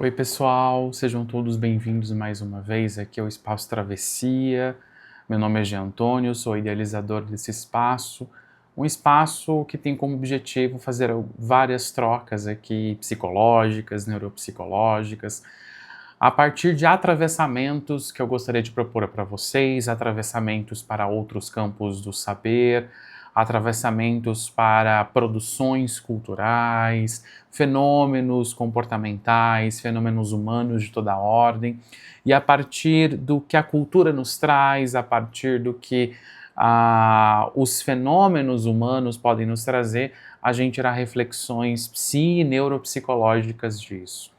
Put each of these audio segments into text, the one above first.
Oi, pessoal, sejam todos bem-vindos mais uma vez aqui ao Espaço Travessia. Meu nome é Jean Antônio, sou idealizador desse espaço, um espaço que tem como objetivo fazer várias trocas aqui psicológicas, neuropsicológicas, a partir de atravessamentos que eu gostaria de propor para vocês, atravessamentos para outros campos do saber, atravessamentos para produções culturais, fenômenos comportamentais, fenômenos humanos de toda ordem, e a partir do que a cultura nos traz, a partir do que os fenômenos humanos podem nos trazer, a gente irá reflexões e neuropsicológicas disso.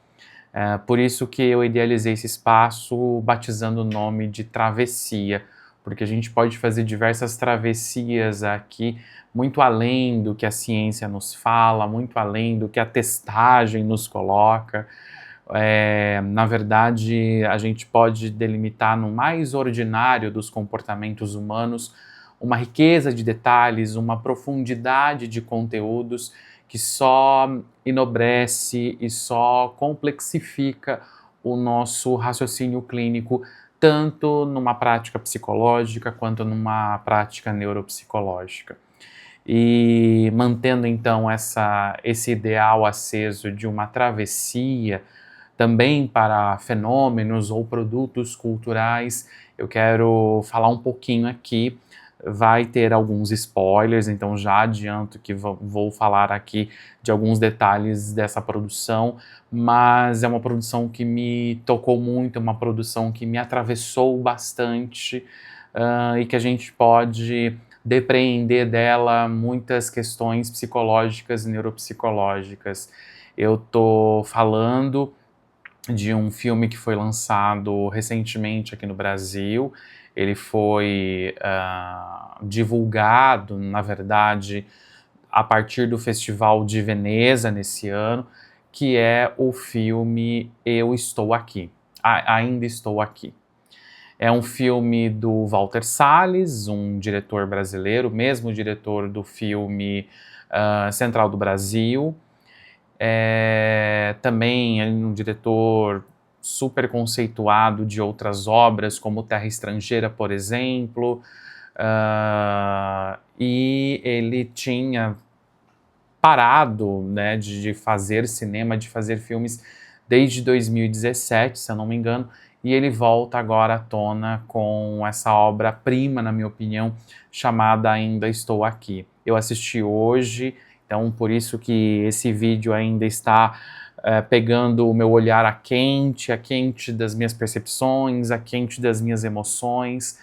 Por isso que eu idealizei esse espaço batizando o nome de Travessia, porque a gente pode fazer diversas travessias aqui, muito além do que a ciência nos fala, muito além do que a testagem nos coloca. Na verdade, a gente pode delimitar no mais ordinário dos comportamentos humanos uma riqueza de detalhes, uma profundidade de conteúdos que só enobrece e só complexifica o nosso raciocínio clínico, tanto numa prática psicológica quanto numa prática neuropsicológica. E mantendo então esse ideal aceso de uma travessia também para fenômenos ou produtos culturais, eu quero falar um pouquinho aqui. Vai ter alguns spoilers, então já adianto que vou falar aqui de alguns detalhes dessa produção, mas é uma produção que me tocou muito, é uma produção que me atravessou bastante, e que a gente pode depreender dela muitas questões psicológicas e neuropsicológicas. Eu estou falando de um filme que foi lançado recentemente aqui no Brasil. Ele foi divulgado, na verdade, a partir do Festival de Veneza nesse ano, que é o filme Eu Estou Aqui, Ainda Estou Aqui. É um filme do Walter Salles, um diretor brasileiro, mesmo diretor do filme Central do Brasil. Também é um diretor super conceituado de outras obras, como Terra Estrangeira, por exemplo, e ele tinha parado, né, de fazer cinema, de fazer filmes desde 2017, se eu não me engano, e ele volta agora à tona com essa obra-prima, na minha opinião, chamada Ainda Estou Aqui. Eu assisti hoje, então por isso que esse vídeo ainda está pegando o meu olhar a quente das minhas percepções, a quente das minhas emoções,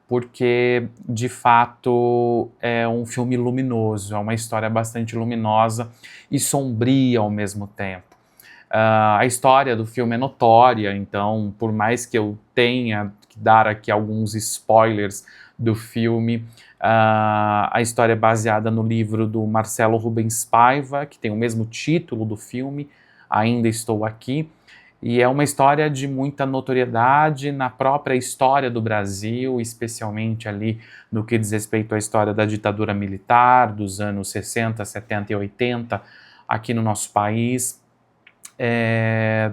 porque de fato é um filme luminoso, é uma história bastante luminosa e sombria ao mesmo tempo. A história do filme é notória, então por mais que eu tenha que dar aqui alguns spoilers do filme, a história é baseada no livro do Marcelo Rubens Paiva, que tem o mesmo título do filme, Ainda Estou Aqui, e é uma história de muita notoriedade na própria história do Brasil, especialmente ali no que diz respeito à história da ditadura militar dos anos 60, 70 e 80 aqui no nosso país,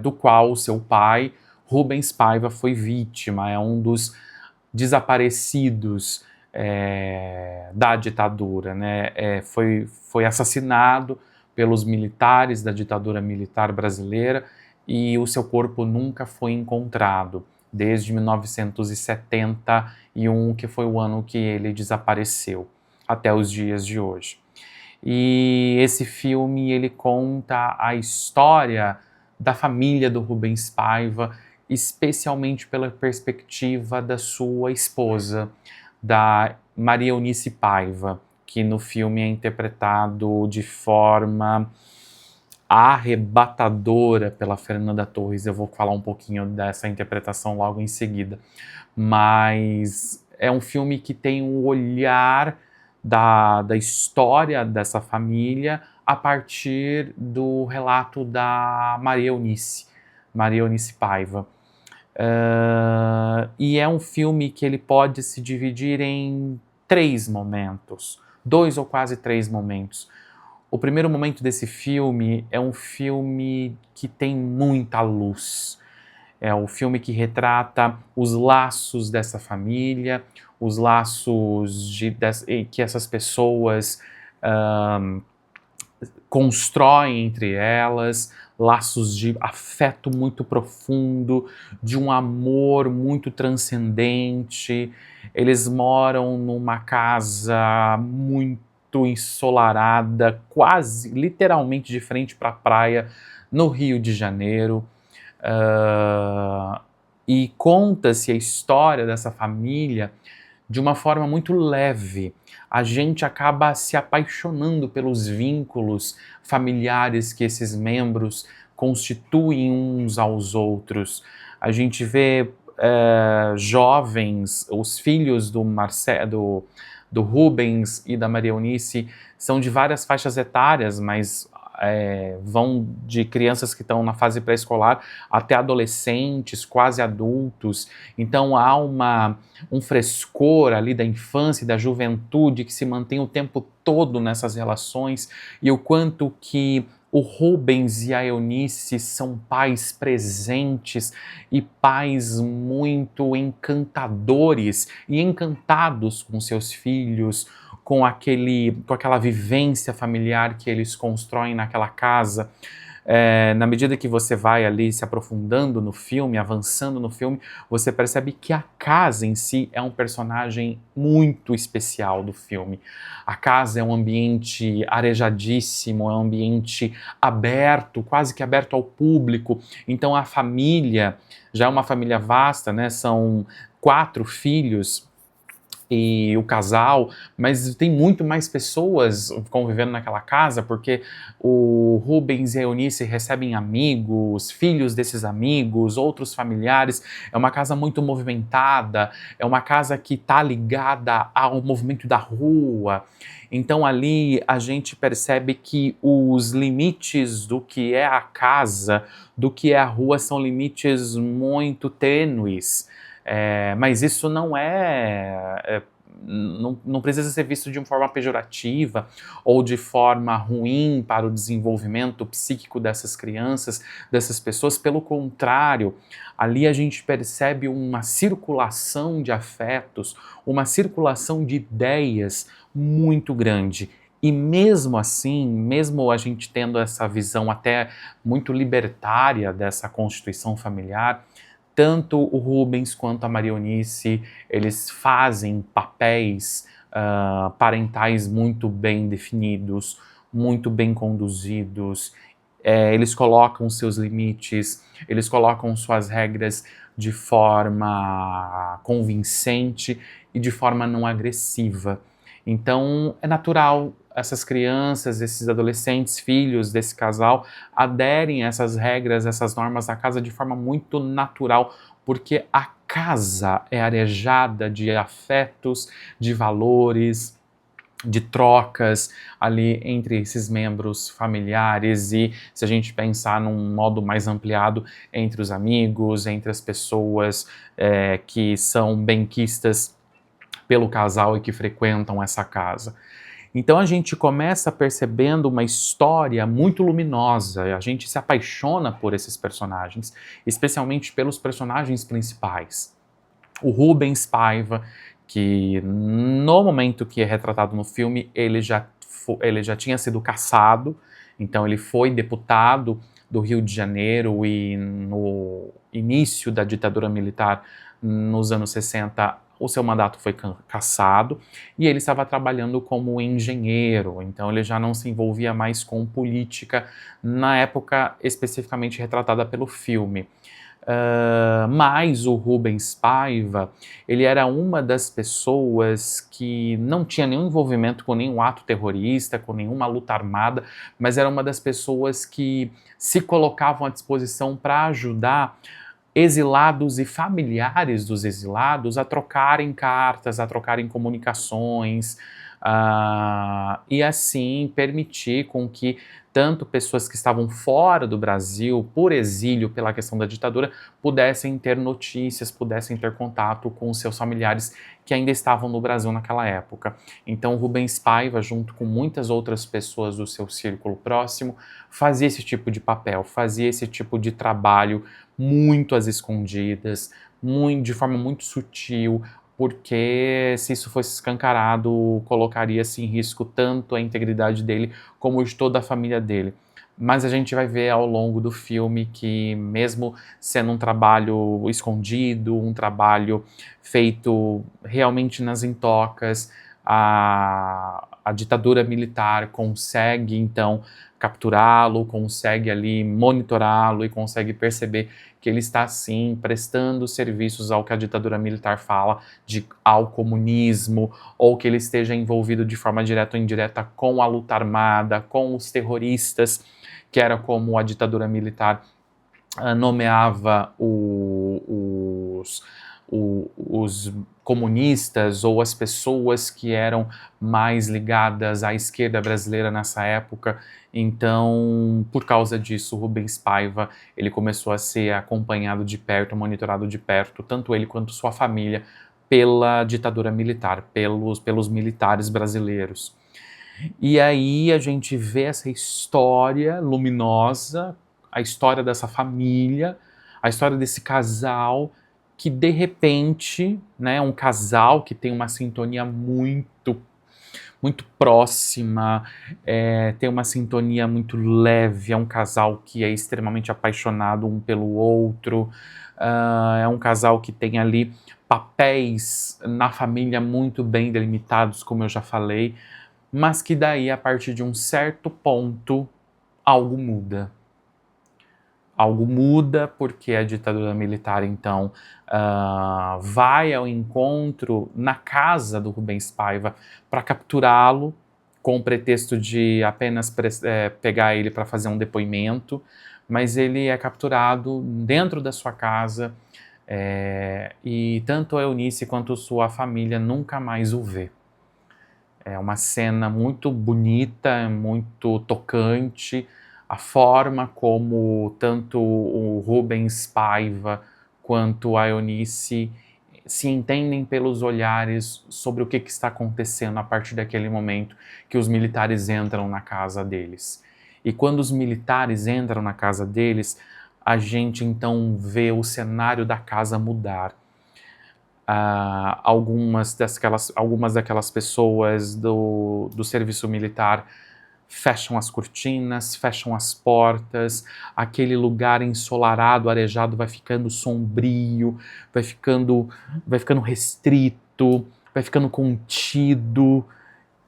do qual o seu pai, Rubens Paiva, foi vítima, é um dos desaparecidos da ditadura, né? Foi assassinado pelos militares da ditadura militar brasileira e o seu corpo nunca foi encontrado, desde 1971, que foi o ano que ele desapareceu, até os dias de hoje. E esse filme, ele conta a história da família do Rubens Paiva, especialmente pela perspectiva da sua esposa, da Maria Eunice Paiva, que no filme é interpretado de forma arrebatadora pela Fernanda Torres. Eu vou falar um pouquinho dessa interpretação logo em seguida. Mas é um filme que tem um olhar da história dessa família a partir do relato da Maria Eunice Paiva. E é um filme que ele pode se dividir em 3 momentos, 2 ou quase 3 momentos. O primeiro momento desse filme é um filme que tem muita luz. É o filme que retrata os laços dessa família, os laços que essas pessoas constroem entre elas, laços de afeto muito profundo, de um amor muito transcendente. Eles moram numa casa muito ensolarada, quase literalmente de frente para a praia, no Rio de Janeiro. E conta-se a história dessa família de uma forma muito leve. A gente acaba se apaixonando pelos vínculos familiares que esses membros constituem uns aos outros. A gente vê jovens, os filhos do Rubens e da Maria Eunice são de várias faixas etárias, mas vão de crianças que estão na fase pré-escolar até adolescentes, quase adultos. Então há um frescor ali da infância e da juventude que se mantém o tempo todo nessas relações, e o quanto que o Rubens e a Eunice são pais presentes e pais muito encantadores e encantados com seus filhos, com aquela vivência familiar que eles constroem naquela casa. Na medida que você vai ali se aprofundando no filme, avançando no filme, você percebe que a casa em si é um personagem muito especial do filme. A casa é um ambiente arejadíssimo, é um ambiente aberto, quase que aberto ao público. Então a família já é uma família vasta, né? São 4 filhos e o casal, mas tem muito mais pessoas convivendo naquela casa, porque o Rubens e a Eunice recebem amigos, filhos desses amigos, outros familiares. É uma casa muito movimentada, é uma casa que está ligada ao movimento da rua. Então ali a gente percebe que os limites do que é a casa, do que é a rua, são limites muito tênues. Mas isso não precisa ser visto de uma forma pejorativa ou de forma ruim para o desenvolvimento psíquico dessas crianças, dessas pessoas. Pelo contrário, ali a gente percebe uma circulação de afetos, uma circulação de ideias muito grande. E mesmo assim, mesmo a gente tendo essa visão até muito libertária dessa constituição familiar, tanto o Rubens quanto a Maria Eunice, eles fazem papéis parentais muito bem definidos, muito bem conduzidos. Eles colocam seus limites, eles colocam suas regras de forma convincente e de forma não agressiva. Então, é natural essas crianças, esses adolescentes, filhos desse casal, aderem a essas regras, essas normas da casa de forma muito natural, porque a casa é arejada de afetos, de valores, de trocas ali entre esses membros familiares. E se a gente pensar num modo mais ampliado, entre os amigos, entre as pessoas que são benquistas pelo casal e que frequentam essa casa. Então a gente começa percebendo uma história muito luminosa, a gente se apaixona por esses personagens, especialmente pelos personagens principais. O Rubens Paiva, que no momento que é retratado no filme, ele já tinha sido cassado, então ele foi deputado do Rio de Janeiro, e no início da ditadura militar, nos anos 60, o seu mandato foi cassado e ele estava trabalhando como engenheiro, então ele já não se envolvia mais com política na época especificamente retratada pelo filme. Mas o Rubens Paiva, ele era uma das pessoas que não tinha nenhum envolvimento com nenhum ato terrorista, com nenhuma luta armada, mas era uma das pessoas que se colocavam à disposição para ajudar exilados e familiares dos exilados a trocarem cartas, a trocarem comunicações, e assim permitir com que tanto pessoas que estavam fora do Brasil, por exílio, pela questão da ditadura, pudessem ter notícias, pudessem ter contato com os seus familiares que ainda estavam no Brasil naquela época. Então Rubens Paiva, junto com muitas outras pessoas do seu círculo próximo, fazia esse tipo de papel, fazia esse tipo de trabalho muito às escondidas, de forma muito sutil, porque se isso fosse escancarado, colocaria-se em risco tanto a integridade dele como de toda a família dele. Mas a gente vai ver ao longo do filme que, mesmo sendo um trabalho escondido, um trabalho feito realmente nas intocas, a ditadura militar consegue, então, capturá-lo, consegue ali monitorá-lo e consegue perceber que ele está, sim, prestando serviços ao que a ditadura militar fala, ao comunismo, ou que ele esteja envolvido de forma direta ou indireta com a luta armada, com os terroristas, que era como a ditadura militar nomeava os comunistas ou as pessoas que eram mais ligadas à esquerda brasileira nessa época. Então, por causa disso, Rubens Paiva, ele começou a ser acompanhado de perto, monitorado de perto, tanto ele quanto sua família, pela ditadura militar, pelos militares brasileiros. E aí a gente vê essa história luminosa, a história dessa família, a história desse casal que de repente, né, um casal que tem uma sintonia muito próxima, tem uma sintonia muito leve, é um casal que é extremamente apaixonado um pelo outro, é um casal que tem ali papéis na família muito bem delimitados, como eu já falei, mas que daí, a partir de um certo ponto, algo muda. Algo muda porque a ditadura militar, então, vai ao encontro na casa do Rubens Paiva para capturá-lo, com o pretexto de apenas pegar ele para fazer um depoimento, mas ele é capturado dentro da sua casa e tanto a Eunice quanto sua família nunca mais o vê. É uma cena muito bonita, muito tocante, a forma como tanto o Rubens Paiva quanto a Eunice se entendem pelos olhares sobre o que está acontecendo a partir daquele momento que os militares entram na casa deles. E quando os militares entram na casa deles, a gente então vê o cenário da casa mudar. Algumas daquelas pessoas do serviço militar fecham as cortinas, fecham as portas, aquele lugar ensolarado, arejado vai ficando sombrio, vai ficando restrito, vai ficando contido,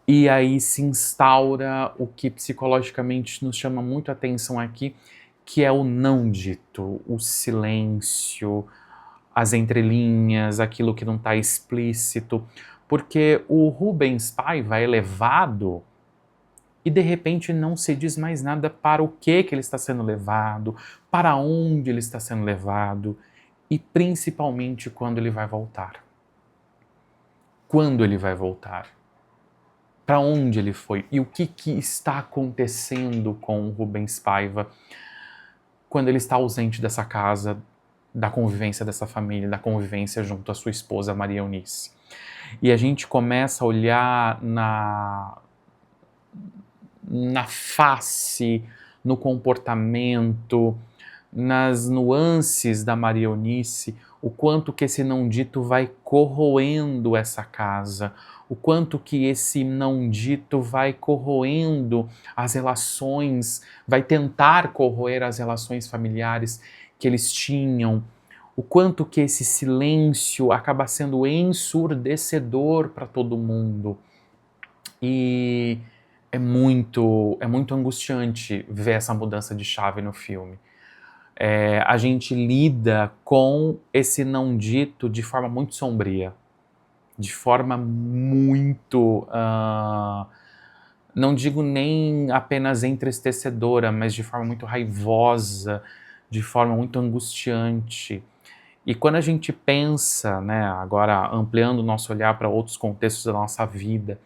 e aí se instaura o que psicologicamente nos chama muito a atenção aqui, que é o não dito, o silêncio, as entrelinhas, aquilo que não está explícito, porque o Rubens Paiva é levado e de repente não se diz mais nada para o que ele está sendo levado, para onde ele está sendo levado e principalmente quando ele vai voltar. Quando ele vai voltar? Para onde ele foi? E o que está acontecendo com o Rubens Paiva quando ele está ausente dessa casa, da convivência dessa família, da convivência junto à sua esposa Maria Eunice. E a gente começa a olhar na face, no comportamento, nas nuances da Maria Eunice, o quanto que esse não dito vai corroendo essa casa, o quanto que esse não dito vai corroendo as relações, vai tentar corroer as relações familiares que eles tinham, o quanto que esse silêncio acaba sendo ensurdecedor para todo mundo. E é muito angustiante ver essa mudança de chave no filme. A gente lida com esse não dito de forma muito sombria, de forma muito, não digo nem apenas entristecedora, mas de forma muito raivosa, de forma muito angustiante. E quando a gente pensa, né, agora ampliando o nosso olhar para outros contextos da nossa vida,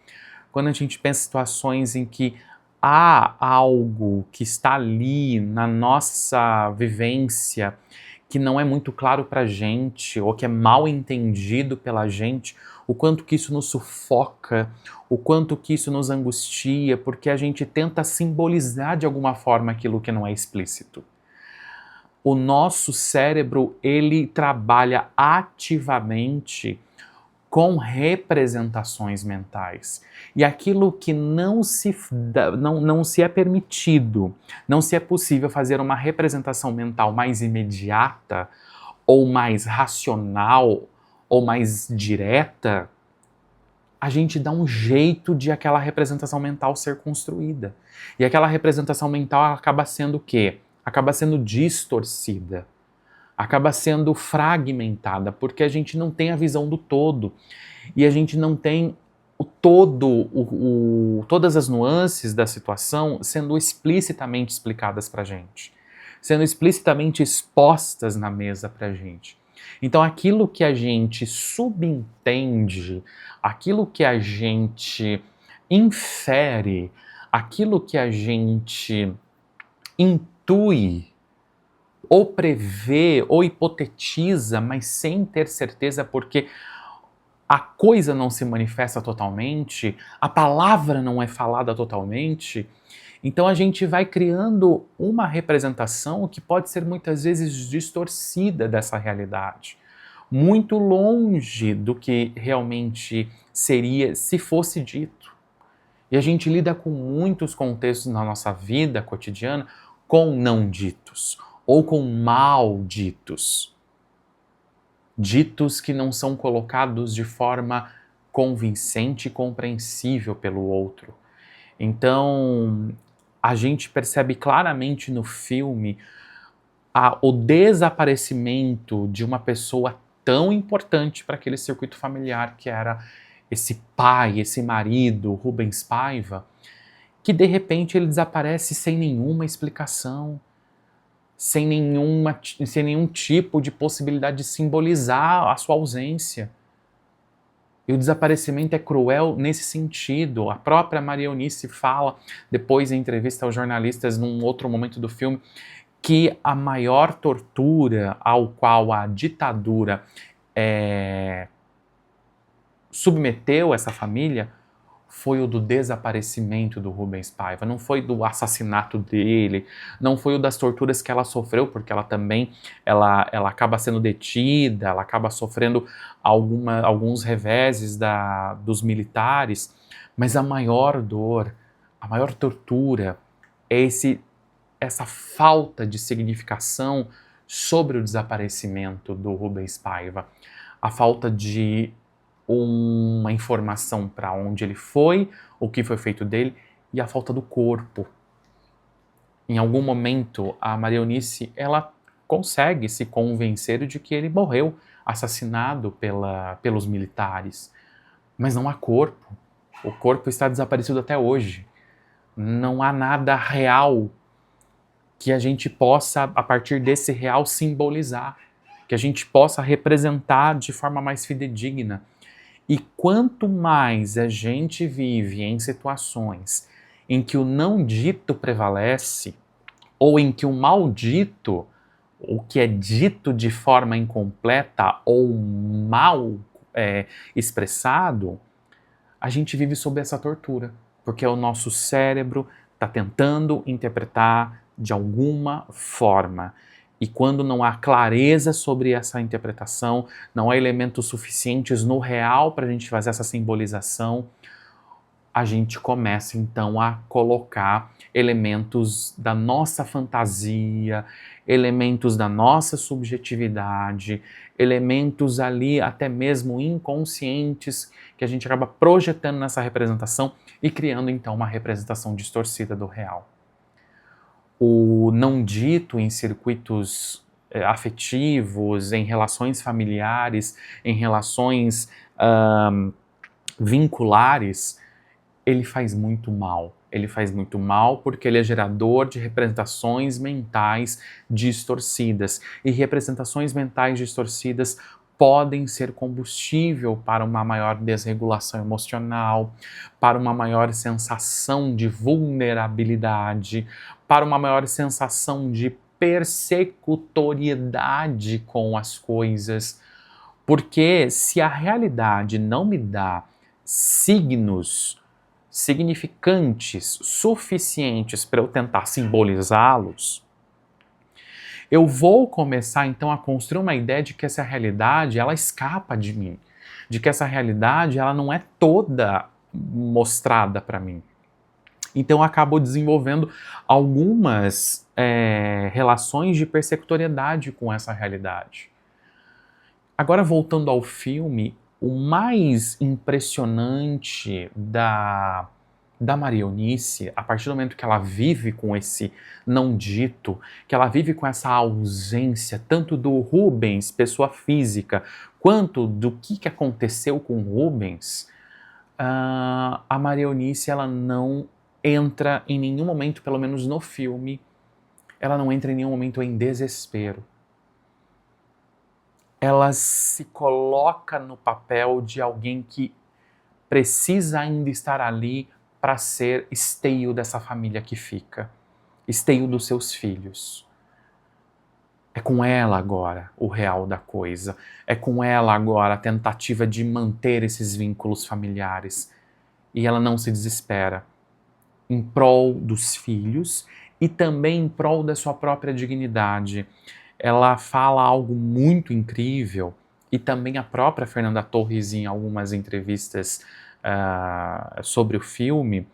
quando a gente pensa em situações em que há algo que está ali na nossa vivência que não é muito claro para a gente, ou que é mal entendido pela gente, o quanto que isso nos sufoca, o quanto que isso nos angustia, porque a gente tenta simbolizar de alguma forma aquilo que não é explícito. O nosso cérebro, ele trabalha ativamente com representações mentais. E aquilo que não se é permitido, não se é possível fazer uma representação mental mais imediata, ou mais racional, ou mais direta, a gente dá um jeito de aquela representação mental ser construída. E aquela representação mental acaba sendo o quê? Acaba sendo distorcida, acaba sendo fragmentada, porque a gente não tem a visão do todo e a gente não tem o todo, todas as nuances da situação sendo explicitamente explicadas para a gente, sendo explicitamente expostas na mesa para a gente. Então aquilo que a gente subentende, aquilo que a gente infere, aquilo que a gente intui, ou prevê, ou hipotetiza, mas sem ter certeza, porque a coisa não se manifesta totalmente, a palavra não é falada totalmente, então a gente vai criando uma representação que pode ser muitas vezes distorcida dessa realidade, muito longe do que realmente seria se fosse dito. E a gente lida com muitos contextos na nossa vida cotidiana com não ditos, ou com mal ditos. Ditos que não são colocados de forma convincente e compreensível pelo outro. Então, a gente percebe claramente no filme o desaparecimento de uma pessoa tão importante para aquele circuito familiar que era esse pai, esse marido, Rubens Paiva, que de repente ele desaparece sem nenhuma explicação, sem nenhum tipo de possibilidade de simbolizar a sua ausência. E o desaparecimento é cruel nesse sentido. A própria Maria Eunice fala, depois em entrevista aos jornalistas, num outro momento do filme, que a maior tortura ao qual a ditadura submeteu essa família foi o do desaparecimento do Rubens Paiva, não foi do assassinato dele, não foi o das torturas que ela sofreu, porque ela também ela acaba sendo detida, ela acaba sofrendo alguns reveses dos militares, mas a maior dor, a maior tortura é essa falta de significação sobre o desaparecimento do Rubens Paiva, a falta de uma informação para onde ele foi, o que foi feito dele, e a falta do corpo. Em algum momento, a Maria Eunice, ela consegue se convencer de que ele morreu, assassinado pelos militares, mas não há corpo. O corpo está desaparecido até hoje. Não há nada real que a gente possa, a partir desse real, simbolizar, que a gente possa representar de forma mais fidedigna. E quanto mais a gente vive em situações em que o não dito prevalece, ou em que o maldito, o que é dito de forma incompleta ou mal expressado, a gente vive sob essa tortura, porque o nosso cérebro está tentando interpretar de alguma forma. E quando não há clareza sobre essa interpretação, não há elementos suficientes no real para a gente fazer essa simbolização, a gente começa então a colocar elementos da nossa fantasia, elementos da nossa subjetividade, elementos ali até mesmo inconscientes que a gente acaba projetando nessa representação e criando então uma representação distorcida do real. O não dito em circuitos afetivos, em relações familiares, em relações vinculares, ele faz muito mal. Ele faz muito mal porque ele é gerador de representações mentais distorcidas. E representações mentais distorcidas podem ser combustível para uma maior desregulação emocional, para uma maior sensação de vulnerabilidade, para uma maior sensação de persecutoriedade com as coisas. Porque se a realidade não me dá signos significantes suficientes para eu tentar simbolizá-los, eu vou começar então a construir uma ideia de que essa realidade ela escapa de mim, de que essa realidade ela não é toda mostrada para mim. Então eu acabo desenvolvendo algumas relações de persecutoriedade com essa realidade. Agora, voltando ao filme, o mais impressionante da Maria Eunice, a partir do momento que ela vive com esse não dito, que ela vive com essa ausência tanto do Rubens, pessoa física, quanto do que aconteceu com o Rubens, a Maria Eunice ela não entra em nenhum momento, pelo menos no filme, ela não entra em nenhum momento em desespero. Ela se coloca no papel de alguém que precisa ainda estar ali para ser esteio dessa família que fica, esteio dos seus filhos. É com ela agora o real da coisa, é com ela agora a tentativa de manter esses vínculos familiares. E ela não se desespera em prol dos filhos e também em prol da sua própria dignidade. Ela fala algo muito incrível, e também a própria Fernanda Torres, em algumas entrevistas sobre o filme,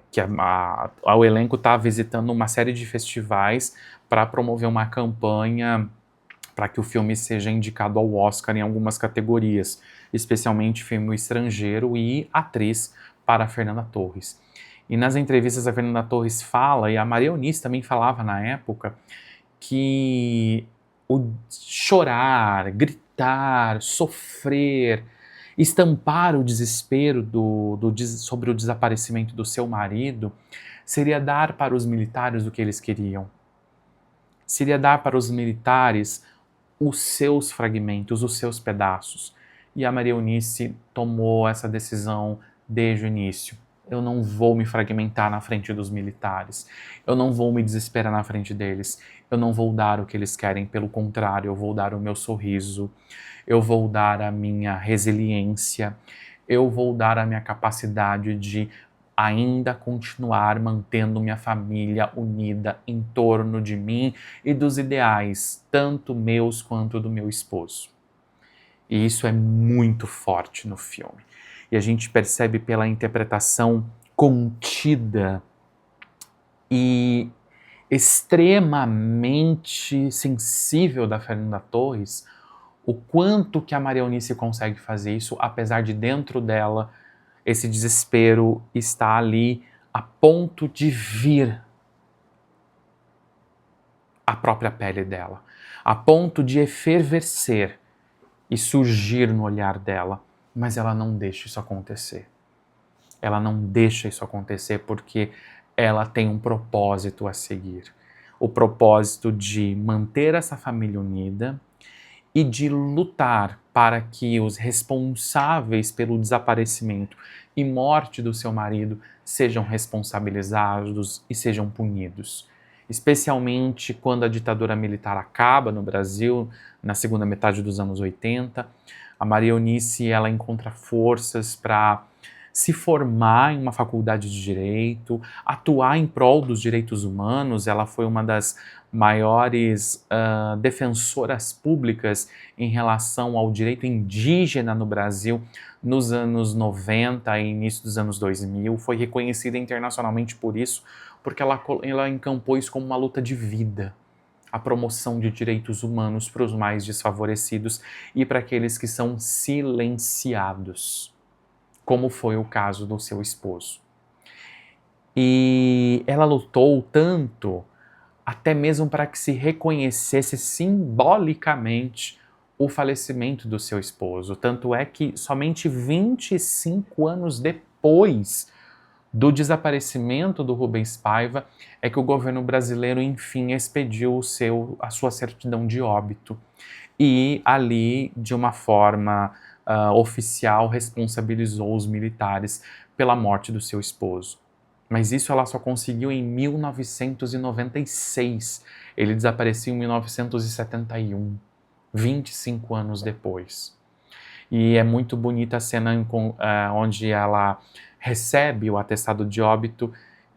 que o elenco está visitando uma série de festivais para promover uma campanha para que o filme seja indicado ao Oscar em algumas categorias, especialmente filme estrangeiro e atriz para a Fernanda Torres. E nas entrevistas a Fernanda Torres fala, e a Maria Eunice também falava na época, que o chorar, gritar, sofrer, estampar o desespero sobre o desaparecimento do seu marido seria dar para os militares o que eles queriam. Seria dar para os militares os seus fragmentos, os seus pedaços. E a Maria Eunice tomou essa decisão desde o início. Eu não vou me fragmentar na frente dos militares. Eu não vou me desesperar na frente deles. Eu não vou dar o que eles querem. Pelo contrário, eu vou dar o meu sorriso. Eu vou dar a minha resiliência. Eu vou dar a minha capacidade de ainda continuar mantendo minha família unida em torno de mim e dos ideais, tanto meus quanto do meu esposo. E isso é muito forte no filme. E a gente percebe pela interpretação contida e extremamente sensível da Fernanda Torres o quanto que a Maria Eunice consegue fazer isso, apesar de dentro dela esse desespero está ali a ponto de vir a própria pele dela, a ponto de efervescer e surgir no olhar dela. Mas ela não deixa isso acontecer. Ela não deixa isso acontecer porque ela tem um propósito a seguir. O propósito de manter essa família unida e de lutar para que os responsáveis pelo desaparecimento e morte do seu marido sejam responsabilizados e sejam punidos. Especialmente quando a ditadura militar acaba no Brasil, na segunda metade dos anos 80, a Maria Eunice ela encontra forças para se formar em uma faculdade de direito, atuar em prol dos direitos humanos. Ela foi uma das maiores defensoras públicas em relação ao direito indígena no Brasil nos anos 90 e início dos anos 2000. Foi reconhecida internacionalmente por isso, porque ela encampou isso como uma luta de vida. A promoção de direitos humanos para os mais desfavorecidos e para aqueles que são silenciados, como foi o caso do seu esposo. E ela lutou tanto, até mesmo para que se reconhecesse simbolicamente o falecimento do seu esposo. Tanto é que somente 25 anos depois do desaparecimento do Rubens Paiva é que o governo brasileiro, enfim, expediu a sua certidão de óbito. e ali, de uma forma oficial, responsabilizou os militares pela morte do seu esposo. Mas isso ela só conseguiu em 1996. Ele desapareceu em 1971, 25 anos depois. E é muito bonita a cena onde ela recebe o atestado de óbito,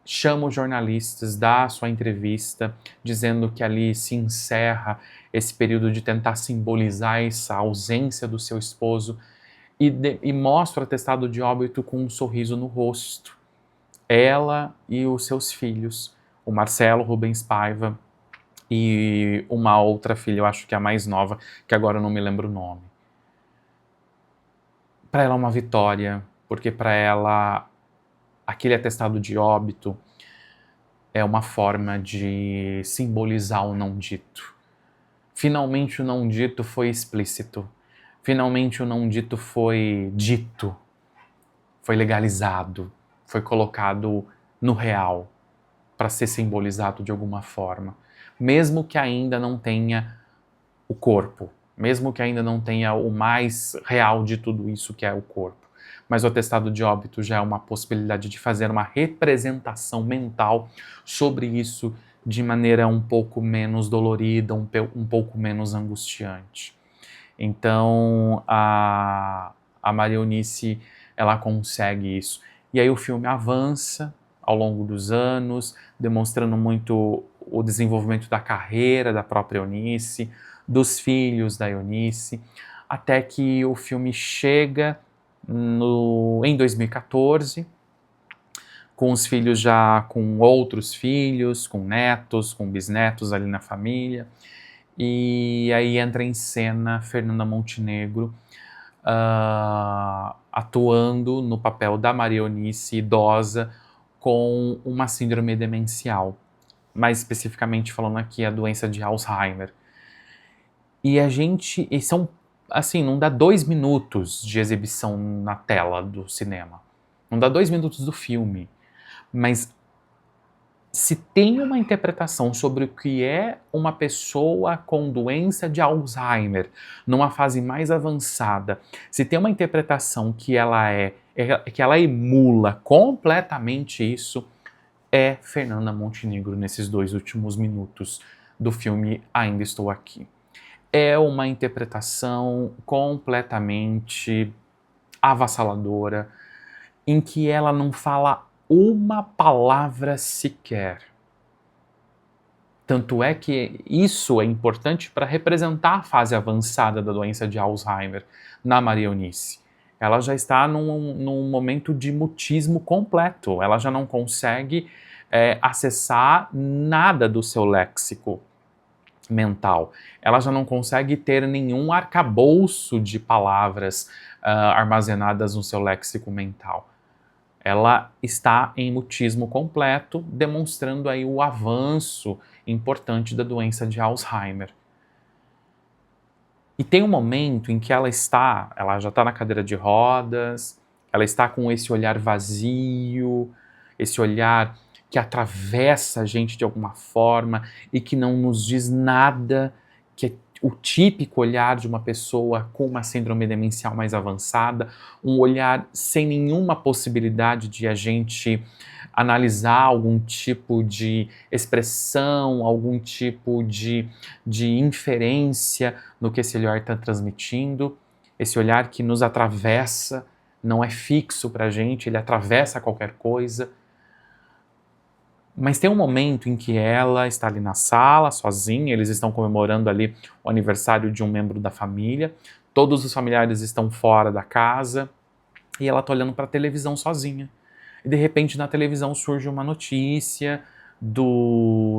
chama os jornalistas, dá a sua entrevista, dizendo que ali se encerra esse período de tentar simbolizar essa ausência do seu esposo e mostra o atestado de óbito com um sorriso no rosto. Ela e os seus filhos, o Marcelo Rubens Paiva e uma outra filha, eu acho que é a mais nova, que agora eu não me lembro o nome. Para ela é uma vitória, porque para ela aquele atestado de óbito é uma forma de simbolizar o não dito. Finalmente o não dito foi explícito. Finalmente o não dito foi dito, foi legalizado, foi colocado no real para ser simbolizado de alguma forma. Mesmo que ainda não tenha o corpo, mesmo que ainda não tenha o mais real de tudo isso que é o corpo. Mas o atestado de óbito já é uma possibilidade de fazer uma representação mental sobre isso de maneira um pouco menos dolorida, um pouco menos angustiante. Então, a Maria Eunice, ela consegue isso. E aí o filme avança ao longo dos anos, demonstrando muito o desenvolvimento da carreira da própria Eunice, dos filhos da Eunice, até que o filme chega em 2014, com os filhos já com outros filhos, com netos, com bisnetos ali na família. E aí entra em cena Fernanda Montenegro atuando no papel da Maria Eunice idosa com uma síndrome demencial, mais especificamente falando aqui a doença de Alzheimer. E são, assim, não dá 2 minutos de exibição na tela do cinema, não dá 2 minutos do filme, mas se tem uma interpretação sobre o que é uma pessoa com doença de Alzheimer numa fase mais avançada, se tem uma interpretação que que ela emula completamente isso, é Fernanda Montenegro nesses 2 últimos minutos do filme Ainda Estou Aqui. É uma interpretação completamente avassaladora, em que ela não fala uma palavra sequer. Tanto é que isso é importante para representar a fase avançada da doença de Alzheimer na Maria Eunice. Ela já está num momento de mutismo completo, ela já não consegue acessar nada do seu léxico mental. Ela já não consegue ter nenhum arcabouço de palavras armazenadas no seu léxico mental. Ela está em mutismo completo, demonstrando aí o avanço importante da doença de Alzheimer. E tem um momento em que ela já está na cadeira de rodas, ela está com esse olhar vazio, esse olhar que atravessa a gente de alguma forma e que não nos diz nada, que é o típico olhar de uma pessoa com uma síndrome demencial mais avançada, um olhar sem nenhuma possibilidade de a gente analisar algum tipo de expressão, algum tipo de inferência no que esse olhar está transmitindo, esse olhar que nos atravessa, não é fixo para a gente, ele atravessa qualquer coisa. Mas tem um momento em que ela está ali na sala, sozinha, eles estão comemorando ali o aniversário de um membro da família, todos os familiares estão fora da casa, e ela está olhando para a televisão sozinha. E de repente na televisão surge uma notícia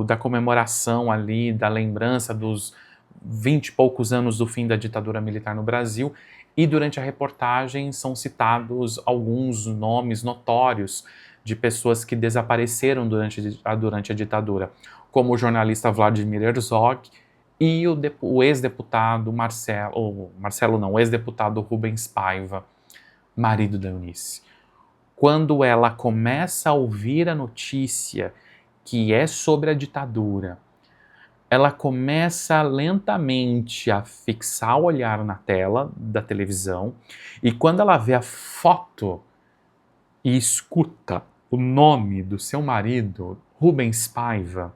da comemoração ali, da lembrança dos 20 e poucos anos do fim da ditadura militar no Brasil, e durante a reportagem são citados alguns nomes notórios de pessoas que desapareceram durante a ditadura, como o jornalista Vladimir Herzog e o ex-deputado o ex-deputado Rubens Paiva, marido da Eunice. Quando ela começa a ouvir a notícia que é sobre a ditadura, ela começa lentamente a fixar o olhar na tela da televisão, e quando ela vê a foto e escuta o nome do seu marido, Rubens Paiva,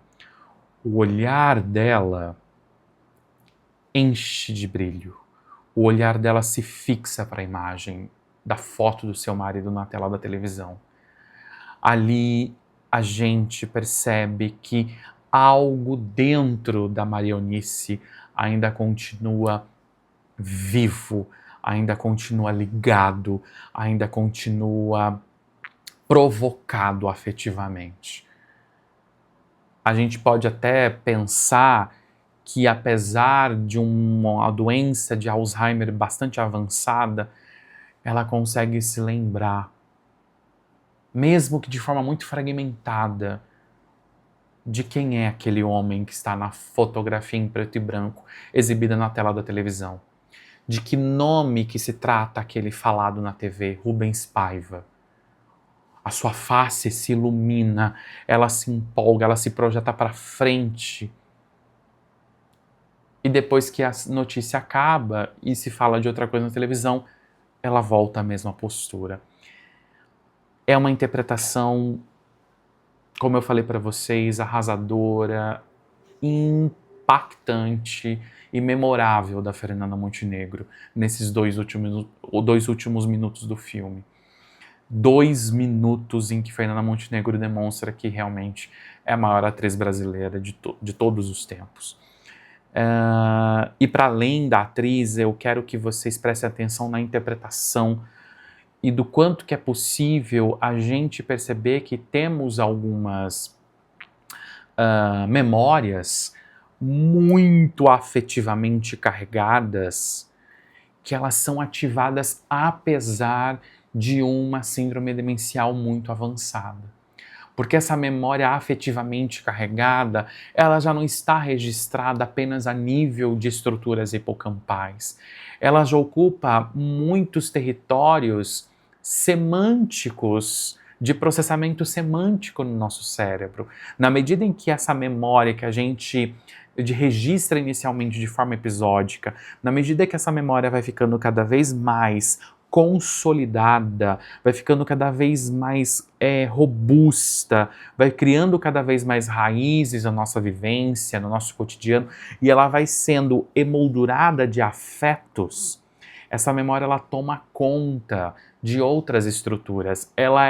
o olhar dela enche de brilho. O olhar dela se fixa para a imagem da foto do seu marido na tela da televisão. Ali a gente percebe que algo dentro da Marionice ainda continua vivo, ainda continua ligado, ainda continua provocado afetivamente. A gente pode até pensar que, apesar de uma doença de Alzheimer bastante avançada, ela consegue se lembrar, mesmo que de forma muito fragmentada, de quem é aquele homem que está na fotografia em preto e branco exibida na tela da televisão. De que nome que se trata aquele falado na TV, Rubens Paiva. A sua face se ilumina, ela se empolga, ela se projeta para frente. E depois que a notícia acaba e se fala de outra coisa na televisão, ela volta à mesma postura. É uma interpretação, como eu falei para vocês, arrasadora, impactante e memorável da Fernanda Montenegro nesses dois últimos minutos do filme. 2 minutos em que Fernanda Montenegro demonstra que realmente é a maior atriz brasileira de todos os tempos. E para além da atriz, eu quero que vocês prestem atenção na interpretação e do quanto que é possível a gente perceber que temos algumas memórias muito afetivamente carregadas, que elas são ativadas apesar de uma síndrome demencial muito avançada. Porque essa memória afetivamente carregada, ela já não está registrada apenas a nível de estruturas hipocampais. Ela já ocupa muitos territórios semânticos, de processamento semântico no nosso cérebro. Na medida em que essa memória que a gente registra inicialmente de forma episódica, na medida que essa memória vai ficando cada vez mais consolidada, vai ficando cada vez mais robusta, vai criando cada vez mais raízes na nossa vivência, no nosso cotidiano, e ela vai sendo emoldurada de afetos. Essa memória ela toma conta de outras estruturas. Ela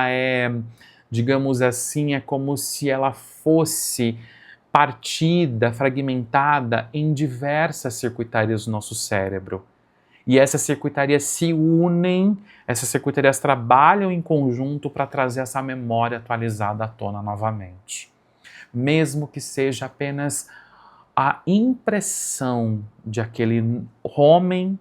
é, digamos assim, é como se ela fosse partida, fragmentada em diversas circuitarias do nosso cérebro. E essas circuitarias se unem, essas circuitarias trabalham em conjunto para trazer essa memória atualizada à tona novamente. Mesmo que seja apenas a impressão de aquele homem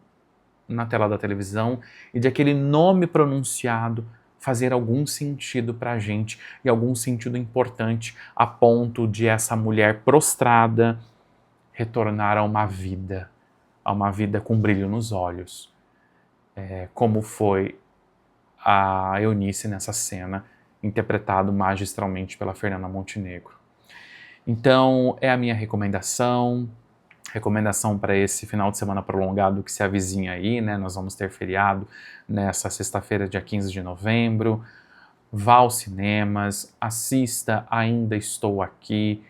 na tela da televisão e de aquele nome pronunciado fazer algum sentido para a gente e algum sentido importante a ponto de essa mulher prostrada retornar a uma vida com brilho nos olhos, como foi a Eunice nessa cena, interpretado magistralmente pela Fernanda Montenegro. Então, é a minha recomendação para esse final de semana prolongado que se avizinha aí, né? Nós vamos ter feriado nessa sexta-feira, dia 15 de novembro. Vá aos cinemas, assista Ainda Estou Aqui.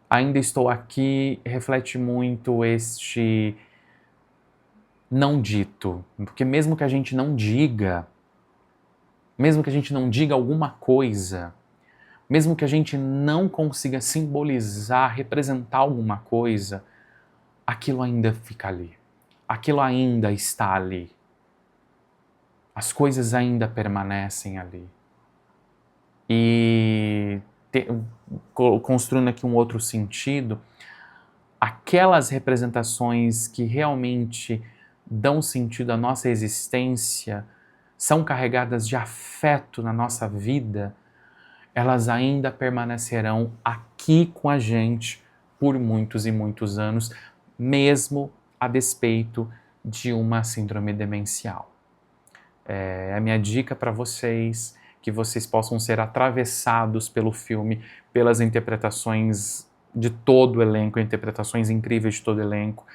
Ainda Estou Aqui reflete muito este não dito, porque mesmo que a gente não diga alguma coisa, mesmo que a gente não consiga simbolizar, representar alguma coisa, aquilo ainda fica ali, aquilo ainda está ali, as coisas ainda permanecem ali. E construindo aqui um outro sentido, aquelas representações que realmente dão sentido à nossa existência, são carregadas de afeto na nossa vida, elas ainda permanecerão aqui com a gente por muitos e muitos anos, mesmo a despeito de uma síndrome demencial. É a minha dica para vocês, que vocês possam ser atravessados pelo filme, pelas interpretações de todo o elenco, interpretações incríveis de todo o elenco,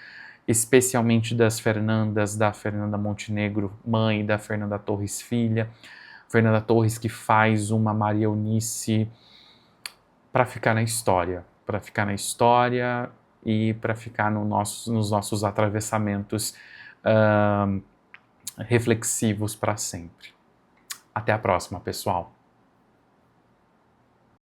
especialmente das Fernandas, da Fernanda Montenegro, mãe, e da Fernanda Torres, filha. Fernanda Torres, que faz uma Maria Eunice para ficar na história, e para ficar nos nossos atravessamentos reflexivos para sempre. Até a próxima, pessoal!